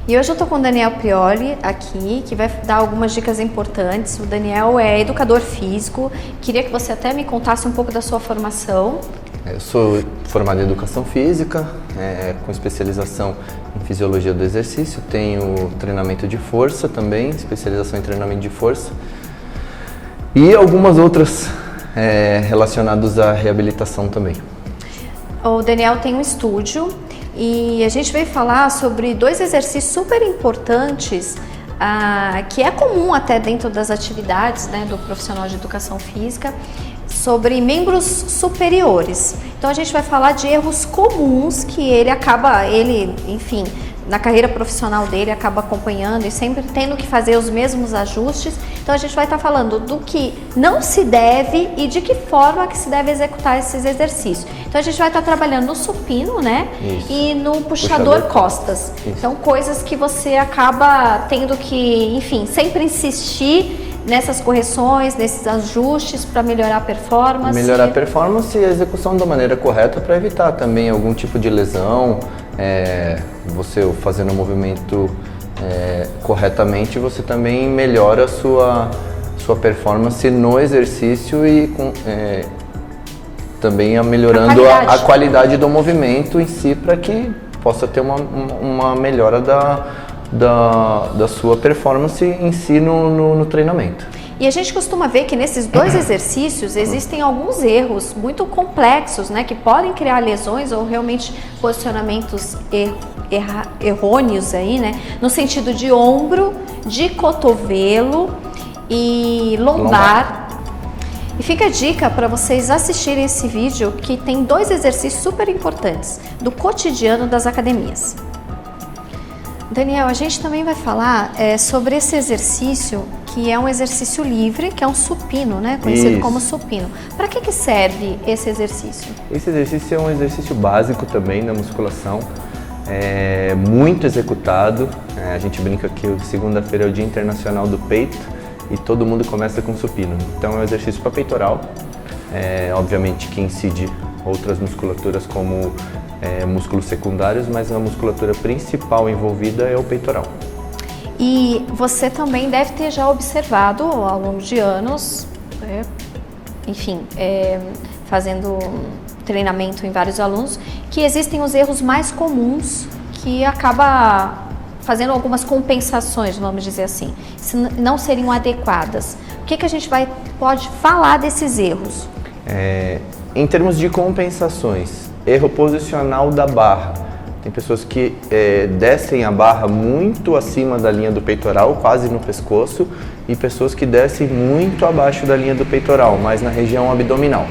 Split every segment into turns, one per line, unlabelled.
E hoje eu tô com o Daniel Prioli aqui, que vai dar algumas dicas importantes. O Daniel é educador físico. Queria que você até me contasse um pouco da sua formação.
Eu sou formado em Educação Física, com especialização em Fisiologia do Exercício. Tenho treinamento de força também, especialização em treinamento de força. E algumas outras relacionadas à reabilitação também.
O Daniel tem um estúdio e a gente veio falar sobre 2 exercícios super importantes que é comum até dentro das atividades, né, do profissional de educação física, sobre membros superiores. Então a gente vai falar de erros comuns que enfim, na carreira profissional dele acaba acompanhando e sempre tendo que fazer os mesmos ajustes. Então a gente vai estar falando do que não se deve e de que forma que se deve executar esses exercícios. Então a gente vai estar trabalhando no supino, né? Isso. E no puxador costas. Isso. Então coisas que você acaba tendo que, enfim, sempre insistir nessas correções, nesses ajustes para melhorar a performance.
Melhorar a performance e a execução da maneira correta para evitar também algum tipo de lesão. Você fazendo o movimento corretamente, você também melhora a sua performance no exercício e também melhorando a qualidade do movimento em si, para que possa ter uma melhora da sua performance em si no treinamento.
E a gente costuma ver que nesses 2 exercícios existem alguns erros muito complexos, né, que podem criar lesões ou realmente posicionamentos errôneos aí, né, no sentido de ombro, de cotovelo e lombar. E fica a dica para vocês assistirem esse vídeo, que tem 2 exercícios super importantes do cotidiano das academias. Daniel, a gente também vai falar sobre esse exercício, que é um exercício livre, que é um supino, né? Conhecido como supino. Para que serve esse exercício?
Esse exercício é um exercício básico também na musculação, muito executado. A gente brinca que segunda-feira é o Dia Internacional do Peito e todo mundo começa com supino. Então é um exercício para peitoral, obviamente que incide outras musculaturas como músculos secundários, mas a musculatura principal envolvida é o peitoral.
E você também deve ter já observado ao longo de anos, enfim, fazendo treinamento em vários alunos, que existem os erros mais comuns que acaba fazendo algumas compensações, vamos dizer assim, se não seriam adequadas. O que a gente pode falar desses erros?
Em termos de compensações, erro posicional da barra. Tem pessoas que descem a barra muito acima da linha do peitoral, quase no pescoço, e pessoas que descem muito abaixo da linha do peitoral, mais na região abdominal.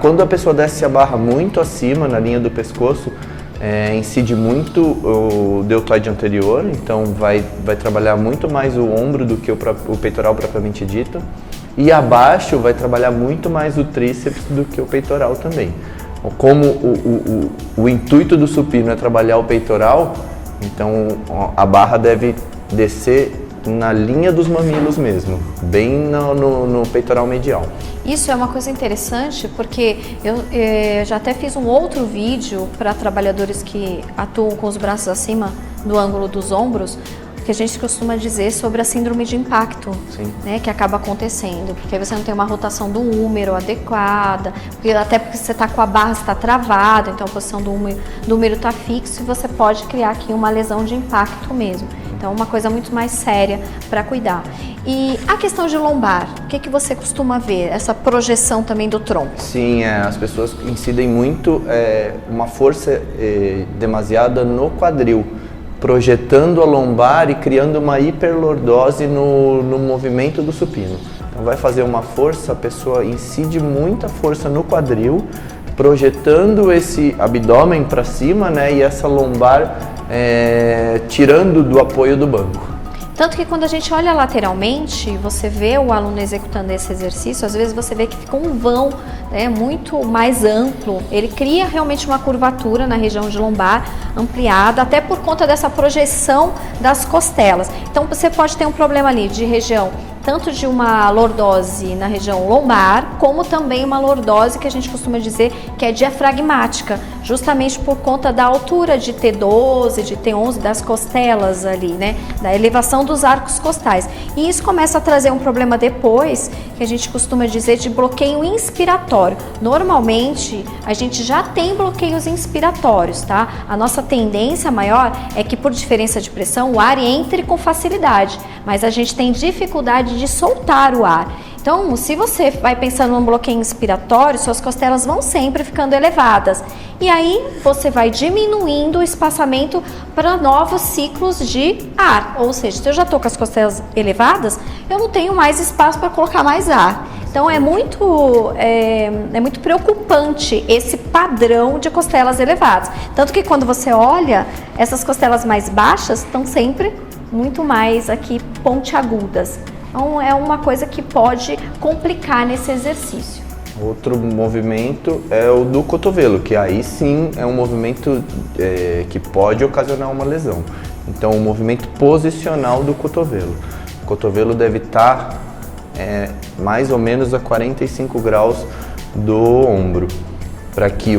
Quando a pessoa desce a barra muito acima, na linha do pescoço, incide muito o deltoide anterior, então vai trabalhar muito mais o ombro do que o peitoral propriamente dito, e abaixo vai trabalhar muito mais o tríceps do que o peitoral também. Como o intuito do supino é trabalhar o peitoral, então a barra deve descer na linha dos mamilos mesmo, bem no peitoral medial.
Isso é uma coisa interessante, porque eu já até fiz um outro vídeo para trabalhadores que atuam com os braços acima do ângulo dos ombros, que a gente costuma dizer sobre a síndrome de impacto, né, que acaba acontecendo, porque aí você não tem uma rotação do húmero adequada, até porque você está com a barra, está travada, então a posição do húmero está fixo e você pode criar aqui uma lesão de impacto mesmo. Então uma coisa muito mais séria para cuidar. E a questão de lombar, o que você costuma ver? Essa projeção também do tronco?
Sim, as pessoas incidem muito uma força demasiada no quadril, projetando a lombar e criando uma hiperlordose no movimento do supino. Então vai fazer uma força, a pessoa incide muita força no quadril, projetando esse abdômen para cima, né, e essa lombar tirando do apoio do banco.
Tanto que quando a gente olha lateralmente, você vê o aluno executando esse exercício, às vezes você vê que fica um vão, né, muito mais amplo. Ele cria realmente uma curvatura na região de lombar ampliada, até por conta dessa projeção das costelas. Então você pode ter um problema ali de região tanto de uma lordose na região lombar, como também uma lordose que a gente costuma dizer que é diafragmática, justamente por conta da altura de T12, de T11, das costelas ali, né? Da elevação dos arcos costais. E isso começa a trazer um problema depois, que a gente costuma dizer de bloqueio inspiratório. Normalmente, a gente já tem bloqueios inspiratórios, tá? A nossa tendência maior é que, por diferença de pressão, o ar entre com facilidade, mas a gente tem dificuldade de soltar o ar. Então, se você vai pensando num bloqueio inspiratório, suas costelas vão sempre ficando elevadas. E aí, você vai diminuindo o espaçamento para novos ciclos de ar. Ou seja, se eu já estou com as costelas elevadas, eu não tenho mais espaço para colocar mais ar. Então, é muito preocupante esse padrão de costelas elevadas. Tanto que quando você olha, essas costelas mais baixas estão sempre muito mais aqui pontiagudas. Então, é uma coisa que pode complicar nesse exercício.
Outro movimento é o do cotovelo, que aí sim é um movimento que pode ocasionar uma lesão. Então, o movimento posicional do cotovelo. O cotovelo deve estar mais ou menos a 45 graus do ombro, para que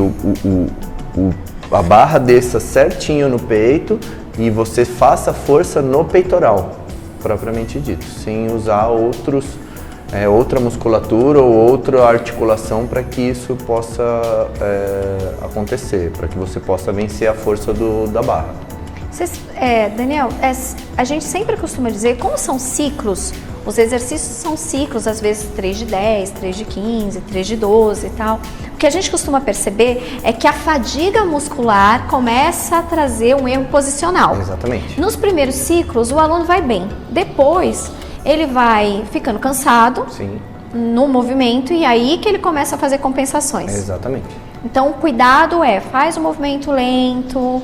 a barra desça certinho no peito e você faça força no peitoral, propriamente dito, sem usar outra musculatura ou outra articulação para que isso possa acontecer, para que você possa vencer a força da barra.
Daniel, a gente sempre costuma dizer, como são ciclos, os exercícios são ciclos, às vezes 3 de 10, 3 de 15, 3 de 12 e tal. O que a gente costuma perceber é que a fadiga muscular começa a trazer um erro posicional.
Exatamente.
Nos primeiros ciclos, o aluno vai bem. Depois, ele vai ficando cansado.
Sim.
No movimento e aí que ele começa a fazer compensações.
Exatamente.
Então, o cuidado faz o movimento lento,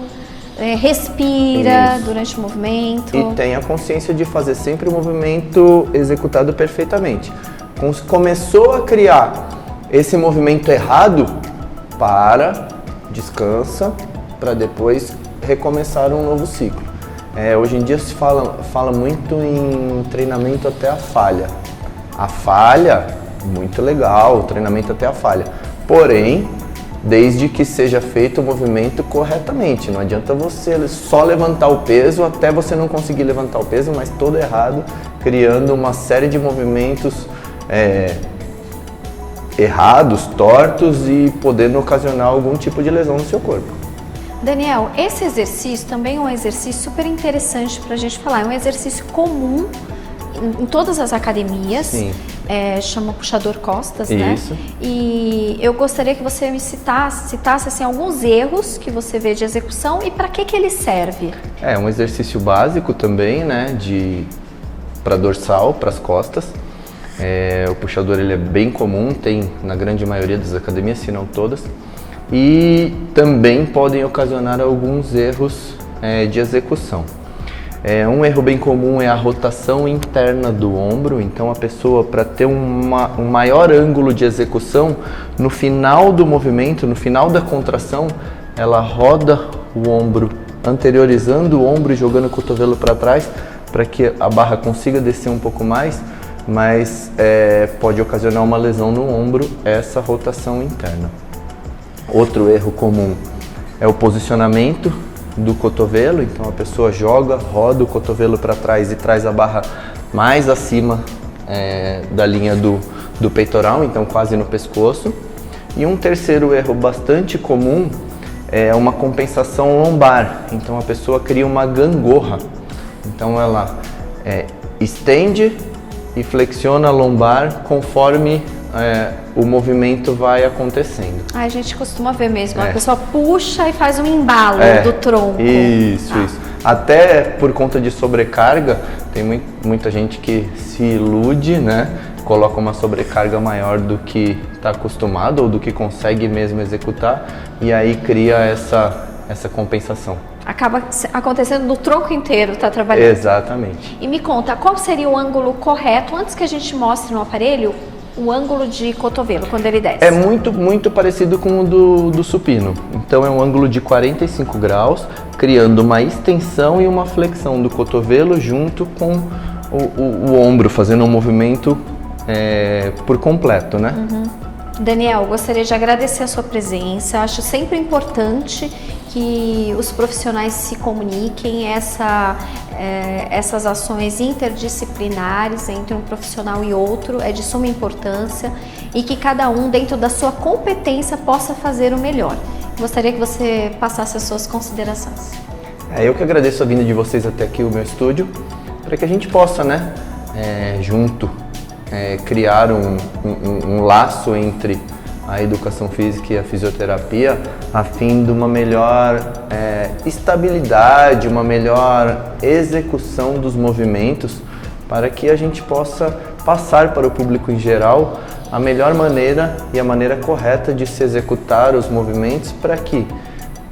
respira durante o movimento.
E tenha consciência de fazer sempre o movimento executado perfeitamente. Começou a criar esse movimento errado, descansa, para depois recomeçar um novo ciclo. Hoje em dia se fala muito em treinamento até a falha. A falha, muito legal, o treinamento até a falha. Porém, desde que seja feito o movimento corretamente. Não adianta você só levantar o peso até você não conseguir levantar o peso, mas todo errado, criando uma série de movimentos errados, tortos e podendo ocasionar algum tipo de lesão no seu corpo.
Daniel, esse exercício também é um exercício super interessante para a gente falar. É um exercício comum em todas as academias.
Sim.
Chama puxador costas,
Isso.
né? E eu gostaria que você me citasse assim, alguns erros que você vê de execução e para que ele serve.
É um exercício básico também, né? Para dorsal, para as costas. O puxador ele é bem comum, tem na grande maioria das academias, se não todas. E também podem ocasionar alguns erros de execução. Um erro bem comum é a rotação interna do ombro. Então a pessoa, para ter um maior ângulo de execução, no final do movimento, no final da contração, ela roda o ombro, anteriorizando o ombro e jogando o cotovelo para trás, para que a barra consiga descer um pouco mais, mas pode ocasionar uma lesão no ombro, essa rotação interna. Outro erro comum é o posicionamento do cotovelo. Então a pessoa roda o cotovelo para trás e traz a barra mais acima da linha do peitoral, então quase no pescoço. E um terceiro erro bastante comum é uma compensação lombar. Então a pessoa cria uma gangorra. Então ela estende e flexiona a lombar conforme o movimento vai acontecendo.
A gente costuma ver mesmo, a pessoa puxa e faz um embalo do tronco.
Isso. Até por conta de sobrecarga, tem muita gente que se ilude, né? Coloca uma sobrecarga maior do que está acostumado ou do que consegue mesmo executar e aí cria essa compensação.
Acaba acontecendo no tronco inteiro, tá trabalhando.
Exatamente.
E me conta, qual seria o ângulo correto, antes que a gente mostre no aparelho, o ângulo de cotovelo, quando ele desce?
É muito parecido com o do supino. Então é um ângulo de 45 graus, criando uma extensão e uma flexão do cotovelo junto com o ombro, fazendo um movimento por completo, né?
Daniel, gostaria de agradecer a sua presença. Acho sempre importante que os profissionais se comuniquem, essas ações interdisciplinares entre um profissional e outro é de suma importância e que cada um, dentro da sua competência, possa fazer o melhor. Gostaria que você passasse as suas considerações.
Eu que agradeço a vinda de vocês até aqui, o meu estúdio, para que a gente possa, né, junto, criar um laço entre a educação física e a fisioterapia, a fim de uma melhor estabilidade, uma melhor execução dos movimentos, para que a gente possa passar para o público em geral a melhor maneira e a maneira correta de se executar os movimentos, para que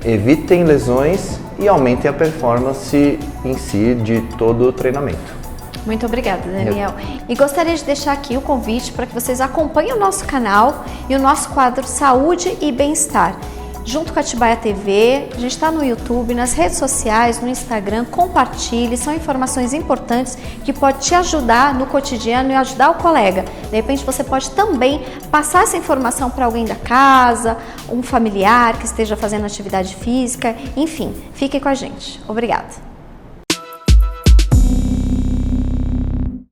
evitem lesões e aumentem a performance em si de todo o treinamento.
Muito obrigada, Daniel. E gostaria de deixar aqui o convite para que vocês acompanhem o nosso canal e o nosso quadro Saúde e Bem-Estar. Junto com a Atibaia TV, a gente está no YouTube, nas redes sociais, no Instagram, compartilhe, são informações importantes que podem te ajudar no cotidiano e ajudar o colega. De repente você pode também passar essa informação para alguém da casa, um familiar que esteja fazendo atividade física, enfim, fique com a gente. Obrigada.